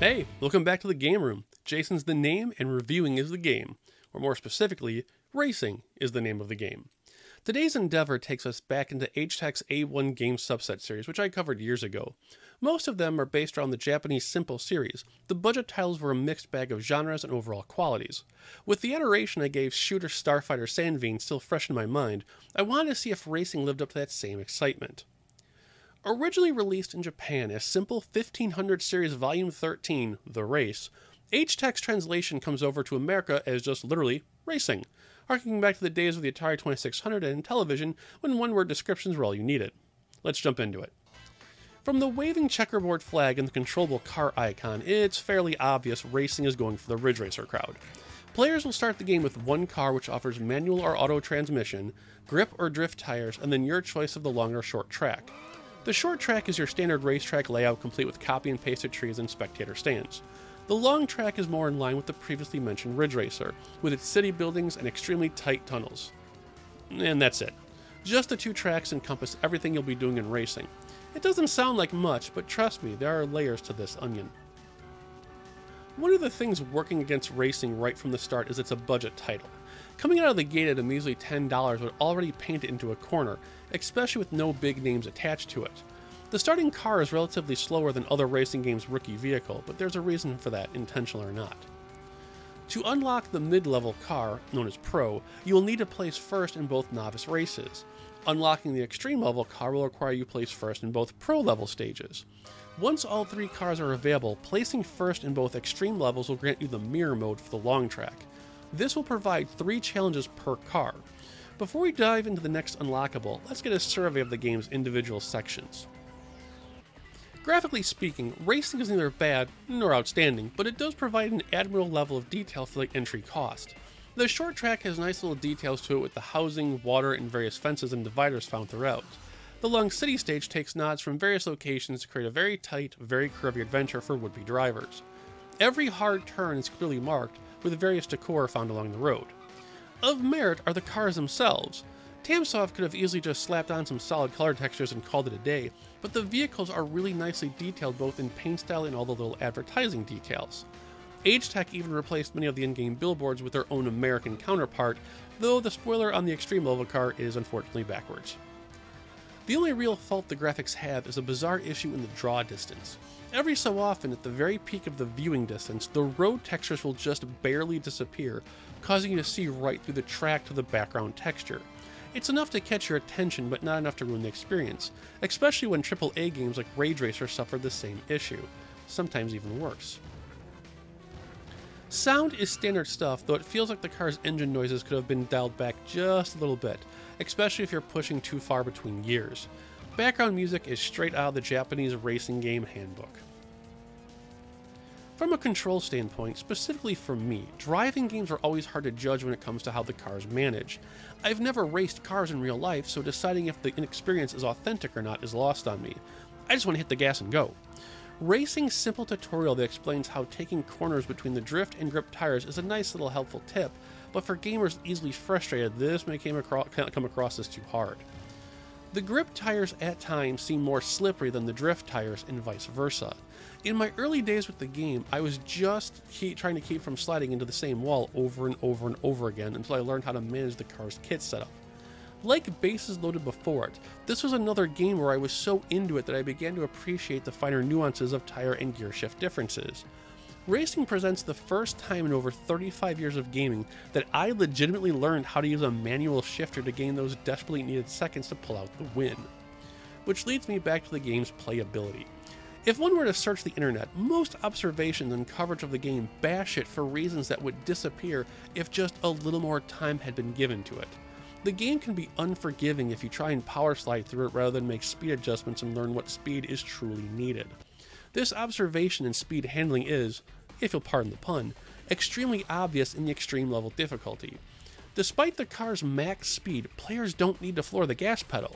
Hey, welcome back to the Game Room. Jason's the name and reviewing is the game, or more specifically, racing is the name of the game. Today's endeavor takes us back into Agetec's A1 game subset series, which I covered years ago. Most of them are based around the Japanese Simple series. The budget titles were a mixed bag of genres and overall qualities. With the adoration I gave Shooter Starfighter Sandvine still fresh in my mind, I wanted to see if racing lived up to that same excitement. Originally released in Japan as Simple 1500 Series Volume 13, The Race, Agetec's translation comes over to America as just literally racing, harking back to the days of the Atari 2600 and television when one-word descriptions were all you needed. Let's jump into it. From the waving checkerboard flag and the controllable car icon, it's fairly obvious racing is going for the Ridge Racer crowd. Players will start the game with one car which offers manual or auto transmission, grip or drift tires, and then your choice of the long or short track. The short track is your standard racetrack layout complete with copy and pasted trees and spectator stands. The long track is more in line with the previously mentioned Ridge Racer, with its city buildings and extremely tight tunnels. And that's it. Just the two tracks encompass everything you'll be doing in racing. It doesn't sound like much, but trust me, there are layers to this onion. One of the things working against racing right from the start is it's a budget title. Coming out of the gate at a measly $10 would already paint it into a corner, especially with no big names attached to it. The starting car is relatively slower than other racing games' rookie vehicle, but there's a reason for that, intentional or not. To unlock the mid-level car, known as Pro, you will need to place first in both novice races. Unlocking the extreme level car will require you place first in both Pro level stages. Once all three cars are available, placing first in both extreme levels will grant you the mirror mode for the long track. This will provide 3 challenges per car. Before we dive into the next unlockable, let's get a survey of the game's individual sections. Graphically speaking, racing is neither bad nor outstanding, but it does provide an admirable level of detail for the entry cost. The short track has nice little details to it with the housing, water, and various fences and dividers found throughout. The long city stage takes nods from various locations to create a very tight, very curvy adventure for would-be drivers. Every hard turn is clearly marked, with various decor found along the road. Of merit are the cars themselves. Tamsoft could have easily just slapped on some solid color textures and called it a day, but the vehicles are really nicely detailed both in paint style and all the little advertising details. Agetec even replaced many of the in-game billboards with their own American counterpart, though the spoiler on the extreme level car is unfortunately backwards. The only real fault the graphics have is a bizarre issue in the draw distance. Every so often, at the very peak of the viewing distance, the road textures will just barely disappear, causing you to see right through the track to the background texture. It's enough to catch your attention, but not enough to ruin the experience, especially when AAA games like Ridge Racer suffer the same issue, sometimes even worse. Sound is standard stuff, though it feels like the car's engine noises could have been dialed back just a little bit, especially if you're pushing too far between gears. Background music is straight out of the Japanese racing game handbook. From a control standpoint, specifically for me, driving games are always hard to judge when it comes to how the cars manage. I've never raced cars in real life, so deciding if the experience is authentic or not is lost on me. I just want to hit the gas and go. Racing's simple tutorial that explains how taking corners between the drift and grip tires is a nice little helpful tip, but for gamers easily frustrated, this may come across as too hard. The grip tires at times seem more slippery than the drift tires and vice versa. In my early days with the game, I was just trying to keep from sliding into the same wall over and over and over again until I learned how to manage the car's kit setup. Like bases loaded before it, this was another game where I was so into it that I began to appreciate the finer nuances of tire and gear shift differences. Racing presents the first time in over 35 years of gaming that I legitimately learned how to use a manual shifter to gain those desperately needed seconds to pull out the win. Which leads me back to the game's playability. If one were to search the internet, most observations and coverage of the game bash it for reasons that would disappear if just a little more time had been given to it. The game can be unforgiving if you try and power slide through it rather than make speed adjustments and learn what speed is truly needed. This observation and speed handling is, if you'll pardon the pun, extremely obvious in the extreme level difficulty. Despite the car's max speed, players don't need to floor the gas pedal.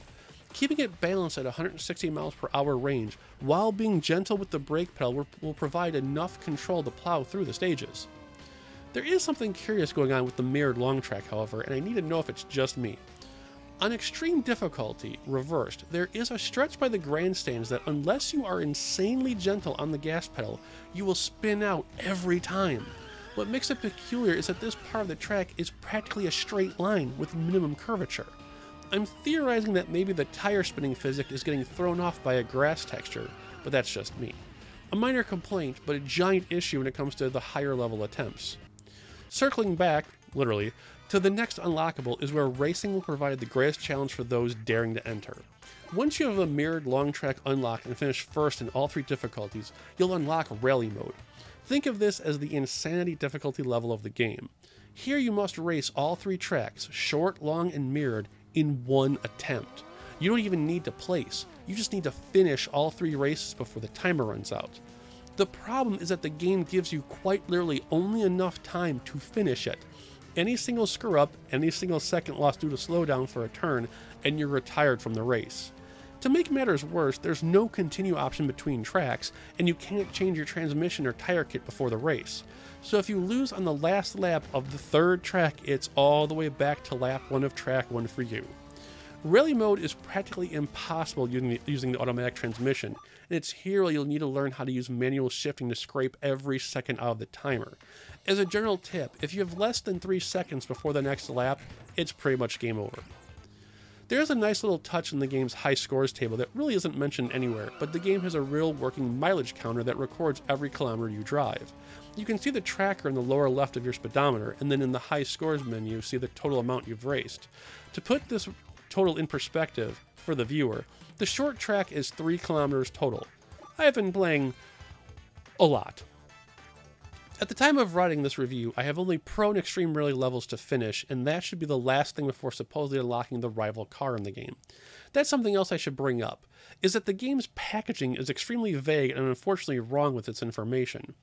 Keeping it balanced at 160 miles per hour range while being gentle with the brake pedal will provide enough control to plow through the stages. There is something curious going on with the mirrored long track, however, and I need to know if it's just me. On extreme difficulty, reversed, there is a stretch by the grandstands that unless you are insanely gentle on the gas pedal, you will spin out every time. What makes it peculiar is that this part of the track is practically a straight line with minimum curvature. I'm theorizing that maybe the tire spinning physics is getting thrown off by a grass texture, but that's just me. A minor complaint, but a giant issue when it comes to the higher level attempts. Circling back, literally, to the next unlockable is where racing will provide the greatest challenge for those daring to enter. Once you have a mirrored long track unlocked and finish first in all 3 difficulties, you'll unlock Rally Mode. Think of this as the insanity difficulty level of the game. Here you must race all 3 tracks, short, long, and mirrored, in one attempt. You don't even need to place, you just need to finish all 3 races before the timer runs out. The problem is that the game gives you quite literally only enough time to finish it. Any single screw up, any single second lost due to slowdown for a turn, and you're retired from the race. To make matters worse, there's no continue option between tracks, and you can't change your transmission or tire kit before the race. So if you lose on the last lap of the 3rd track, it's all the way back to lap 1 of track 1 for you. Rally mode is practically impossible using the automatic transmission, and it's here where you'll need to learn how to use manual shifting to scrape every second out of the timer. As a general tip, if you have less than 3 seconds before the next lap, it's pretty much game over. There's a nice little touch in the game's high scores table that really isn't mentioned anywhere, but the game has a real working mileage counter that records every kilometer you drive. You can see the tracker in the lower left of your speedometer, and then in the high scores menu see the total amount you've raced. To put this total in perspective for the viewer, the short track is 3 kilometers total. I have been playing a lot. At the time of writing this review, I have only Pro and Extreme Rally levels to finish, and that should be the last thing before supposedly unlocking the rival car in the game. That's something else I should bring up, is that the game's packaging is extremely vague and unfortunately wrong with its information.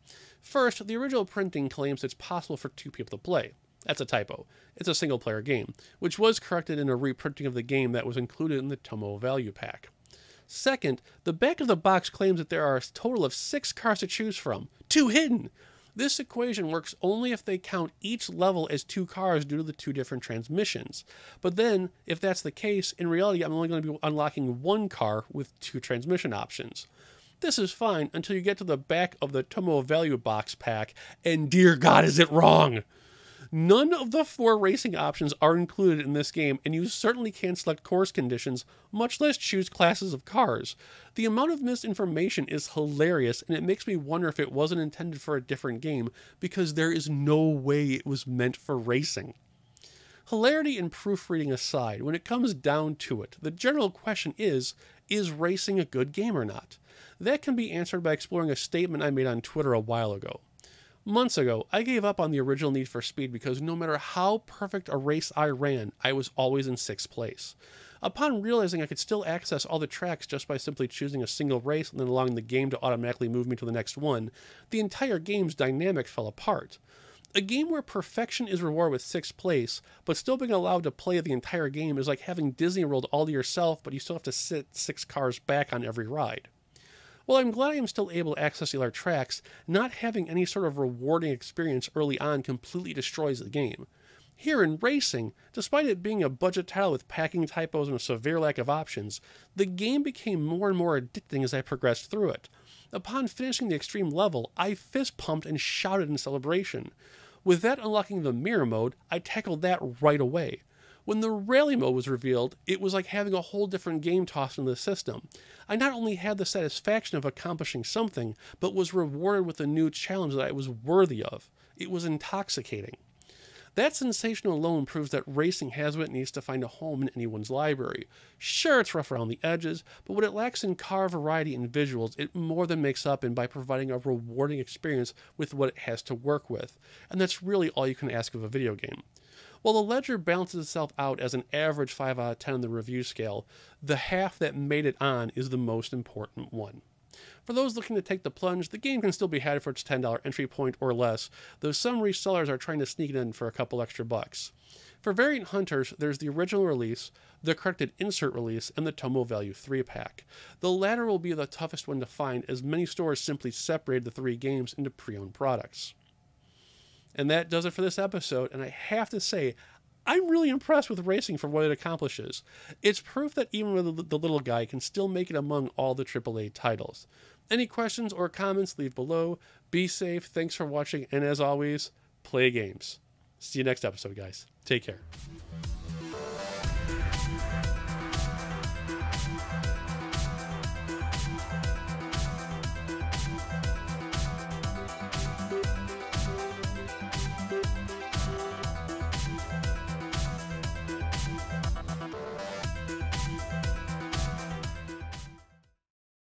First, the original printing claims it's possible for 2 people to play. That's a typo. It's a single-player game, which was corrected in a reprinting of the game that was included in the Tomo Value Pack. Second, the back of the box claims that there are a total of 6 cars to choose from, 2 hidden! This equation works only if they count each level as 2 cars due to the 2 different transmissions. But then, if that's the case, in reality I'm only going to be unlocking 1 car with 2 transmission options. This is fine until you get to the back of the Tomo Value Box Pack, and dear God is it wrong! None of the 4 racing options are included in this game, and you certainly can't select course conditions, much less choose classes of cars. The amount of misinformation is hilarious, and it makes me wonder if it wasn't intended for a different game, because there is no way it was meant for racing. Hilarity and proofreading aside, when it comes down to it, the general question is racing a good game or not? That can be answered by exploring a statement I made on Twitter a while ago. Months ago, I gave up on the original Need for Speed because no matter how perfect a race I ran, I was always in 6th place. Upon realizing I could still access all the tracks just by simply choosing a single race and then allowing the game to automatically move me to the next one, the entire game's dynamic fell apart. A game where perfection is rewarded with 6th place, but still being allowed to play the entire game is like having Disney World all to yourself, but you still have to sit 6 cars back on every ride. While I'm glad I am still able to access the other tracks, not having any sort of rewarding experience early on completely destroys the game. Here in racing, despite it being a budget title with packing typos and a severe lack of options, the game became more and more addicting as I progressed through it. Upon finishing the extreme level, I fist pumped and shouted in celebration. With that unlocking the mirror mode, I tackled that right away. When the rally mode was revealed, it was like having a whole different game tossed into the system. I not only had the satisfaction of accomplishing something, but was rewarded with a new challenge that I was worthy of. It was intoxicating. That sensation alone proves that racing has what it needs to find a home in anyone's library. Sure, it's rough around the edges, but what it lacks in car variety and visuals, it more than makes up in by providing a rewarding experience with what it has to work with. And that's really all you can ask of a video game. While the ledger balances itself out as an average 5 out of 10 on the review scale, the half that made it on is the most important one. For those looking to take the plunge, the game can still be had for its $10 entry point or less, though some resellers are trying to sneak it in for a couple extra bucks. For variant hunters, there's the original release, the corrected insert release, and the Tomo Value 3 pack. The latter will be the toughest one to find, as many stores simply separated the 3 games into pre-owned products. And that does it for this episode, and I have to say, I'm really impressed with racing for what it accomplishes. It's proof that even with the little guy can still make it among all the AAA titles. Any questions or comments, leave below. Be safe, thanks for watching, and as always, play games. See you next episode, guys. Take care.